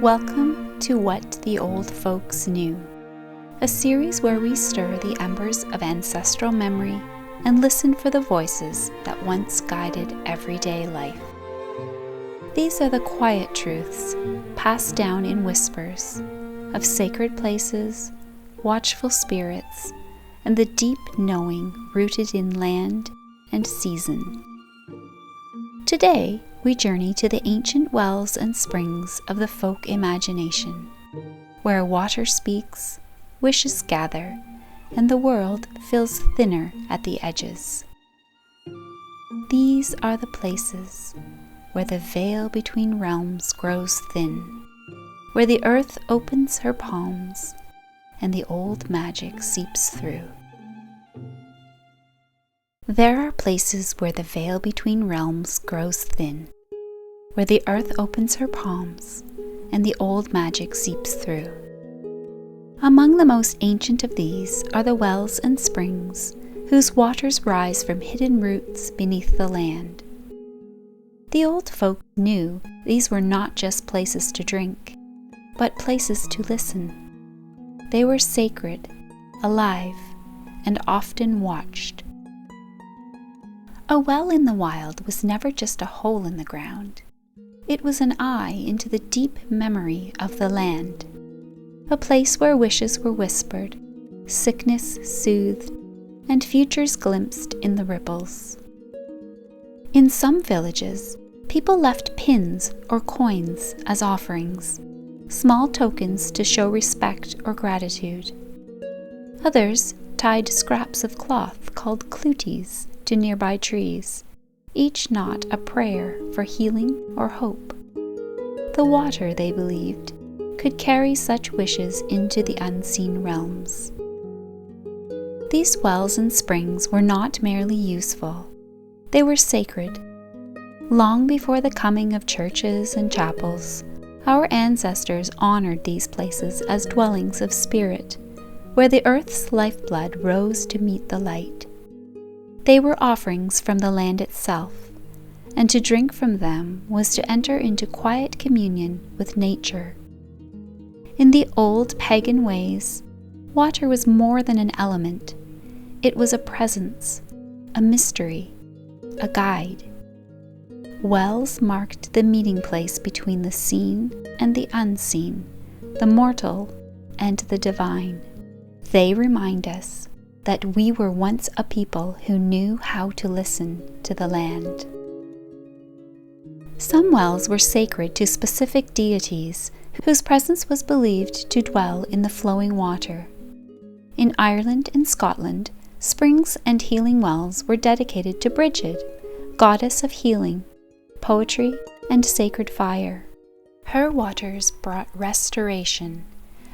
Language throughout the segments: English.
Welcome to What the Old Folks Knew, a series where we stir the embers of ancestral memory and listen for the voices that once guided everyday life. These are the quiet truths passed down in whispers of sacred places, watchful spirits, and the deep knowing rooted in land and season. Today, we journey to the ancient wells and springs of the folk imagination, where water speaks, wishes gather, and the world feels thinner at the edges. These are the places where the veil between realms grows thin, where the earth opens her palms and the old magic seeps through. There are places where the veil between realms grows thin, where the earth opens her palms and the old magic seeps through. Among the most ancient of these are the wells and springs, whose waters rise from hidden roots beneath the land. The old folk knew these were not just places to drink, but places to listen. They were sacred, alive, and often watched. A well in the wild was never just a hole in the ground. It was an eye into the deep memory of the land, a place where wishes were whispered, sickness soothed, and futures glimpsed in the ripples. In some villages, people left pins or coins as offerings, small tokens to show respect or gratitude. Others tied scraps of cloth called cluties to nearby trees, each knot a prayer for healing or hope. The water, they believed, could carry such wishes into the unseen realms. These wells and springs were not merely useful, they were sacred. Long before the coming of churches and chapels, our ancestors honored these places as dwellings of spirit, where the earth's lifeblood rose to meet the light. They were offerings from the land itself, and to drink from them was to enter into quiet communion with nature. In the old pagan ways, water was more than an element. It was a presence, a mystery, a guide. Wells marked the meeting place between the seen and the unseen, the mortal and the divine. They remind us that we were once a people who knew how to listen to the land. Some wells were sacred to specific deities whose presence was believed to dwell in the flowing water. In Ireland and Scotland, springs and healing wells were dedicated to Brigid, goddess of healing, poetry, and sacred fire. Her waters brought restoration,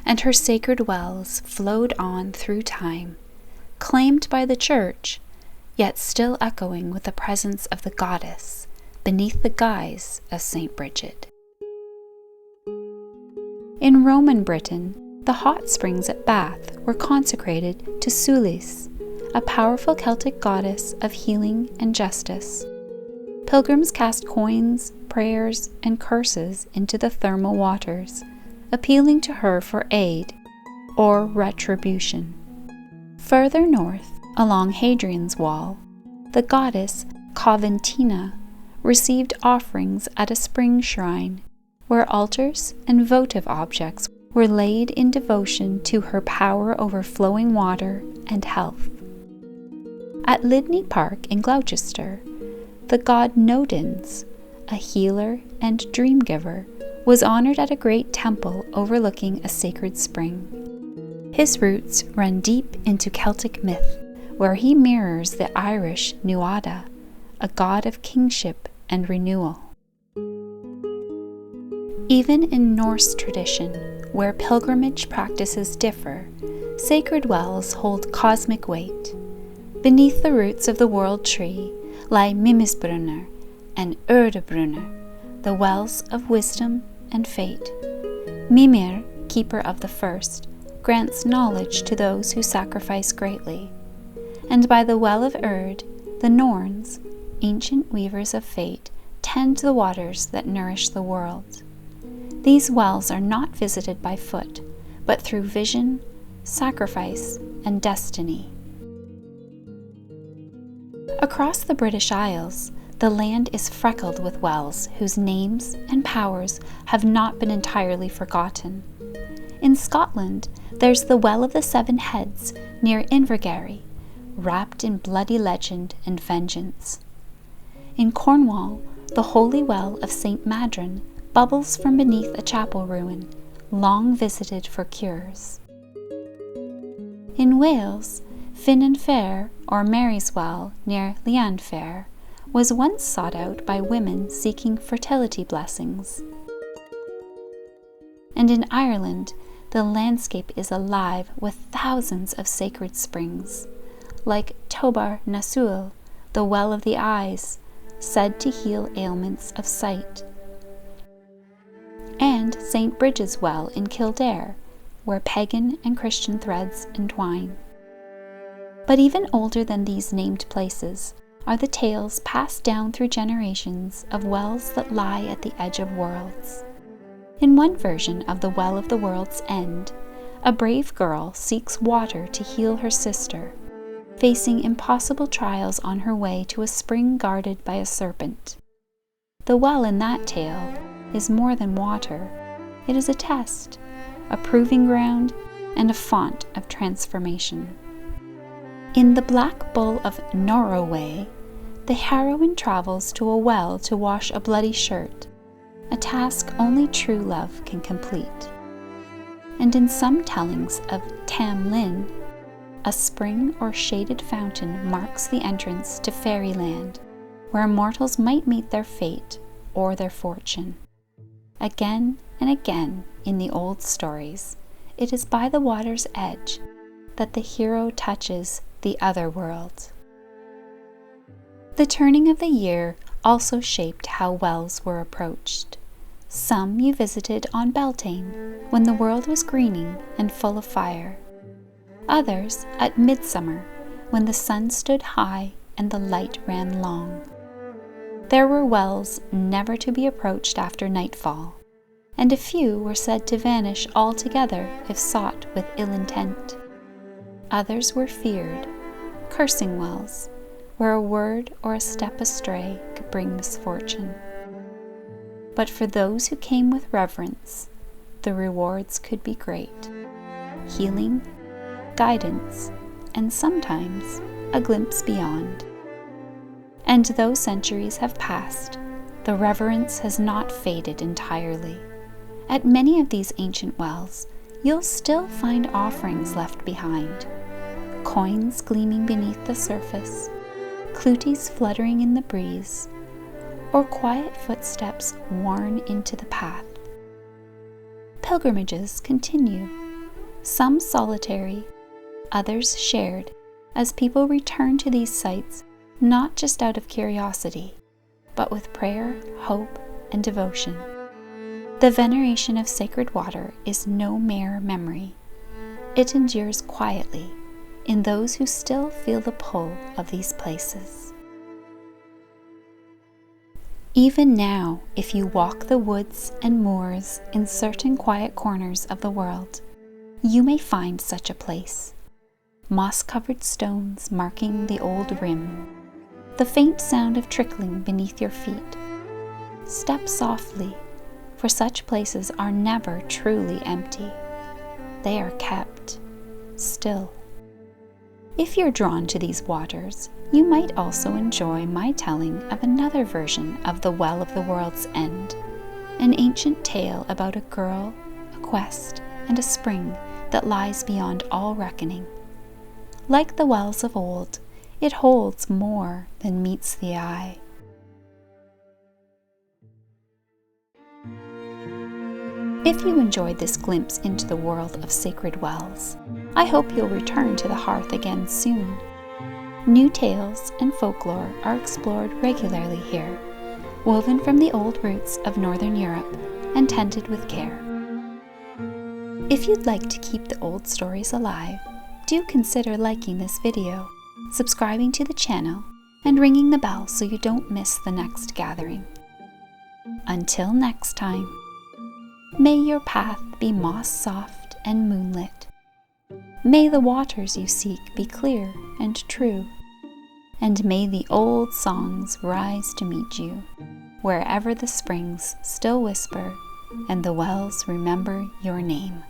and her sacred wells flowed on through time, claimed by the church, yet still echoing with the presence of the goddess beneath the guise of Saint Brigid. In Roman Britain, the hot springs at Bath were consecrated to Sulis, a powerful Celtic goddess of healing and justice. Pilgrims cast coins, prayers, and curses into the thermal waters, appealing to her for aid or retribution. Further north, along Hadrian's Wall, the goddess Coventina received offerings at a spring shrine, where altars and votive objects were laid in devotion to her power over flowing water and health. At Lydney Park in Gloucester, the god Nodens, a healer and dream giver, was honored at a great temple overlooking a sacred spring. His roots run deep into Celtic myth, where he mirrors the Irish Nuada, a god of kingship and renewal. Even in Norse tradition, where pilgrimage practices differ, sacred wells hold cosmic weight. Beneath the roots of the world tree lie Mimisbrunner and Urdebrunner, the wells of wisdom and fate. Mimir, keeper of the first, grants knowledge to those who sacrifice greatly. And by the well of Urd, the Norns, ancient weavers of fate, tend the waters that nourish the world. these wells are not visited by foot, but through vision, sacrifice, and destiny. Across the British Isles, the land is freckled with wells whose names and powers have not been entirely forgotten. In Scotland, there's the Well of the Seven Heads near Invergarry, wrapped in bloody legend and vengeance. In Cornwall, the Holy Well of St. Madron bubbles from beneath a chapel ruin, long visited for cures. In Wales, Finan Fair, or Mary's Well, near Llanfair, was once sought out by women seeking fertility blessings. And in Ireland, the landscape is alive with thousands of sacred springs, like Tobar na Suil, the Well of the Eyes, said to heal ailments of sight, and St. Brigid's Well in Kildare, where pagan and Christian threads entwine. But even older than these named places are the tales passed down through generations of wells that lie at the edge of worlds. In one version of the Well of the World's End, a brave girl seeks water to heal her sister, facing impossible trials on her way to a spring guarded by a serpent. The well in that tale is more than water. It is a test, a proving ground, and a font of transformation. In The Black Bull of Norroway, the heroine travels to a well to wash a bloody shirt, a task only true love can complete. And in some tellings of Tam Lin, a spring or shaded fountain marks the entrance to fairyland, where mortals might meet their fate or their fortune. Again and again in the old stories, it is by the water's edge that the hero touches the other world. The turning of the year also shaped how wells were approached. Some you visited on Beltane, when the world was greening and full of fire. Others at midsummer, when the sun stood high and the light ran long. There were wells never to be approached after nightfall, and a few were said to vanish altogether if sought with ill intent. Others were feared, cursing wells, where a word or a step astray could bring misfortune. But for those who came with reverence, the rewards could be great: healing, guidance, and sometimes a glimpse beyond. And though centuries have passed, the reverence has not faded entirely. At many of these ancient wells, you'll still find offerings left behind: coins gleaming beneath the surface, cluties fluttering in the breeze, or quiet footsteps worn into the path. Pilgrimages continue, some solitary, others shared, as people return to these sites not just out of curiosity, but with prayer, hope, and devotion. The veneration of sacred water is no mere memory. It endures quietly in those who still feel the pull of these places. Even now, if you walk the woods and moors in certain quiet corners of the world, you may find such a place. Moss-covered stones marking the old rim, the faint sound of trickling beneath your feet. Step softly, for such places are never truly empty. They are kept still. If you're drawn to these waters, you might also enjoy my telling of another version of the Well of the World's End, an ancient tale about a girl, a quest, and a spring that lies beyond all reckoning. Like the wells of old, it holds more than meets the eye. If you enjoyed this glimpse into the world of sacred wells, I hope you'll return to the Hearth again soon. New tales and folklore are explored regularly here, woven from the old roots of Northern Europe and tended with care. If you'd like to keep the old stories alive, do consider liking this video, subscribing to the channel, and ringing the bell so you don't miss the next gathering. Until next time. May your path be moss-soft and moonlit. May the waters you seek be clear and true. And may the old songs rise to meet you, wherever the springs still whisper and the wells remember your name.